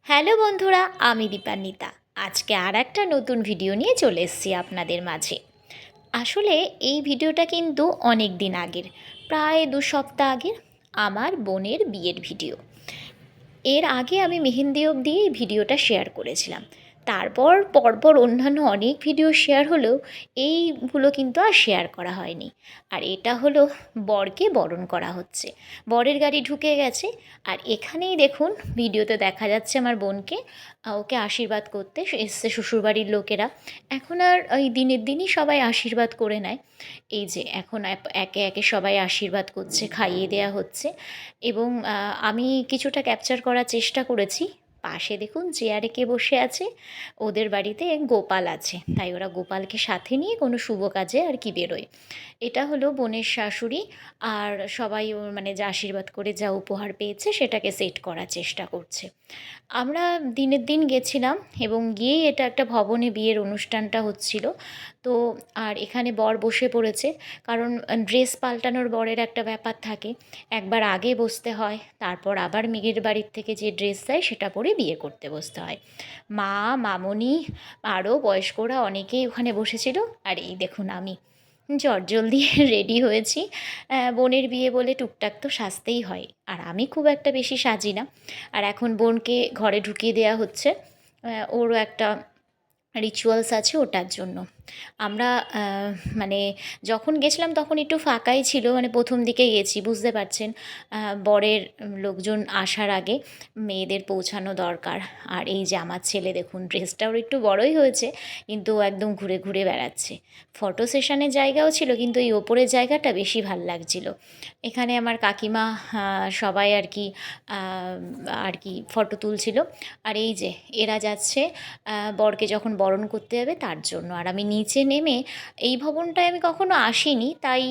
Hello বন্ধুরা, আমি দীপান্বিতা। আজকে আর একটা নতুন ভিডিও নিয়ে চলে এসেছি আপনাদের মাঝে। আসলে এই ভিডিওটা কিন্তু অনেক দিন আগের, প্রায় 2 সপ্তাহ আগের আমার বোনের বিয়ের ভিডিও। এর আগে আমি মেহেন্দি অবধি এই ভিডিওটা শেয়ার করেছিলাম। তারপর পরপর অন্যান্য অনেক ভিডিও শেয়ার হলেও এইগুলো কিন্তু আর শেয়ার করা হয়নি। আর এটা হলো বরকে বরণ করা হচ্ছে, বরের গাড়ি ঢুকে গেছে। আর এখানেই দেখুন ভিডিওতে দেখা যাচ্ছে আমার বোনকে, ওকে আশীর্বাদ করতে এসছে শ্বশুরবাড়ির লোকেরা। এখন আর ওই দিনের দিনই সবাই আশীর্বাদ করে নেয়। এই যে এখন একে একে সবাই আশীর্বাদ করছে, খাইয়ে দেওয়া হচ্ছে। এবং আমি কিছুটা ক্যাপচার করার চেষ্টা করেছি। পাশে দেখুন চেয়ারে কে বসে আছে, ওদের বাড়িতে গোপাল আছে, তাই ওরা গোপালকে সাথে নিয়ে কোনো শুভ কাজে আর কি বেরোয়। এটা হলো বোনের শাশুড়ি। আর সবাই ওর মানে যা আশীর্বাদ করে যা উপহার পেয়েছে সেটাকে সেট করার চেষ্টা করছে। আমরা দিনের দিন গেছিলাম এবং গিয়েই এটা একটা ভবনে বিয়ের অনুষ্ঠানটা হচ্ছিল। তো আর এখানে বর বসে পড়েছে, কারণ ড্রেস পাল্টানোর বরের একটা ব্যাপার থাকে। একবার আগে বসতে হয়, তারপর আবার মেয়ের বাড়ির থেকে যে ড্রেস দেয় সেটা পরে বিয়ে করতে বসতে হয়। মা, মামনি, আরও বয়স্করা অনেকেই ওখানে বসেছিল। আর এই দেখুন আমি চটজলদি রেডি হয়েছি। বোনের বিয়ে বলে টুকটাক তো সাজতেই হয়, আর আমি খুব একটা বেশি সাজি না। আর এখন বোনকে ঘরে ঢুকিয়ে দেওয়া হচ্ছে, ওরও একটা রিচুয়ালস আছে ওটার জন্য। আমরা মানে যখন গেছিলাম তখন একটু ফাঁকাই ছিল, মানে প্রথম দিকে গেছি, বুঝতে পারছেন। বরের লোকজন আসার আগে মেয়েদের পৌঁছানো দরকার। আর এই যে আমার ছেলে দেখুন, ড্রেসটা ওর একটু বড়ই হয়েছে, কিন্তু ও একদম ঘুরে ঘুরে বেড়াচ্ছে। ফটো সেশনের জায়গাও ছিল, কিন্তু এই ওপরের জায়গাটা বেশি ভাল লাগছিল। এখানে আমার কাকিমা, সবাই আর কি ফটো তুলছিল। আর এই যে এরা যাচ্ছে বরকে যখন বরণ করতে যাবে তার জন্য। আর আমি নিচে নেমে, এই ভবনটায় আমি কখনো আসিনি, তাই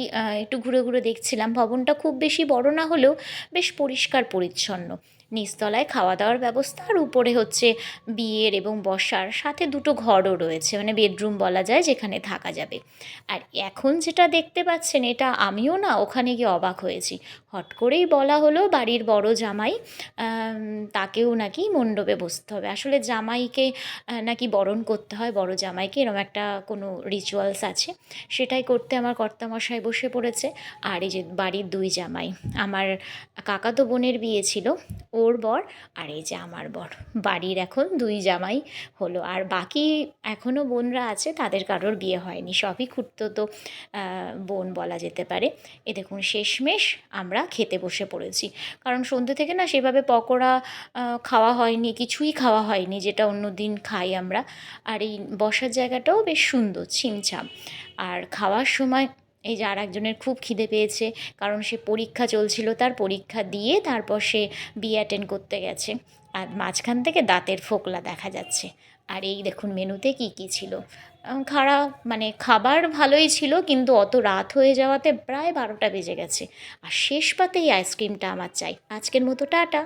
একটু ঘুরে ঘুরে দেখছিলাম। ভবনটা খুব বেশি বড় না হলেও বেশ পরিষ্কার পরিচ্ছন্ন। নিচতলায় খাওয়া দাওয়ার ব্যবস্থা, আর উপরে হচ্ছে বিয়ের এবং বসার, সাথে দুটো ঘরও রয়েছে, মানে বেডরুম বলা যায়, যেখানে থাকা যাবে। আর এখন যেটা দেখতে পাচ্ছেন, এটা আমিও না ওখানে গিয়ে অবাক হয়েছি। হট করেই বলা হলো বাড়ির বড় জামাই, তাকেও নাকি মণ্ডপে বসতে হবে। আসলে জামাইকে নাকি বরণ করতে হয়, বড় জামাইকে, এরকম একটা কোনো রিচুয়ালস আছে। সেটাই করতে আমার কর্তামশাই বসে পড়েছে। আর এই যে বাড়ির 2 জামাই, আমার কাকাতো বোনের বিয়ে ছিল, ওর বর, আর এই যে আমার বর, বাড়ির এখন 2 জামাই হলো। আর বাকি এখনও বোনরা আছে, তাদের কারোর বিয়ে হয়নি, সবই খুড়তুতো বোন বলা যেতে পারে। এ দেখুন শেষমেশ আমরা খেতে বসে পড়েছি, কারণ সন্ধ্যে থেকে না সেভাবে পকোড়া খাওয়া হয়নি, কিছুই খাওয়া হয়নি যেটা অন্য দিন খাই আমরা। আর এই বসার জায়গাটাও বেশ সুন্দর, ছিমছাম। আর খাওয়ার সময় এই যে আরেকজনের খুব খিদে পেয়েছে, কারণ সে পরীক্ষা চলছিল, তার পরীক্ষা দিয়ে তারপর সে বিয়ে অ্যাটেন্ড করতে গেছে। আর মাঝখান থেকে দাঁতের ফোকলা দেখা যাচ্ছে। আর এই দেখুন মেনুতে কী কী ছিল। খারাপ মানে খাবার ভালোই ছিল, কিন্তু অত রাত হয়ে যাওয়াতে প্রায় 12টা বেজে গেছে। আর শেষ পাতে এই আইসক্রিমটা আমার চাই। আজকের মতো টাটা।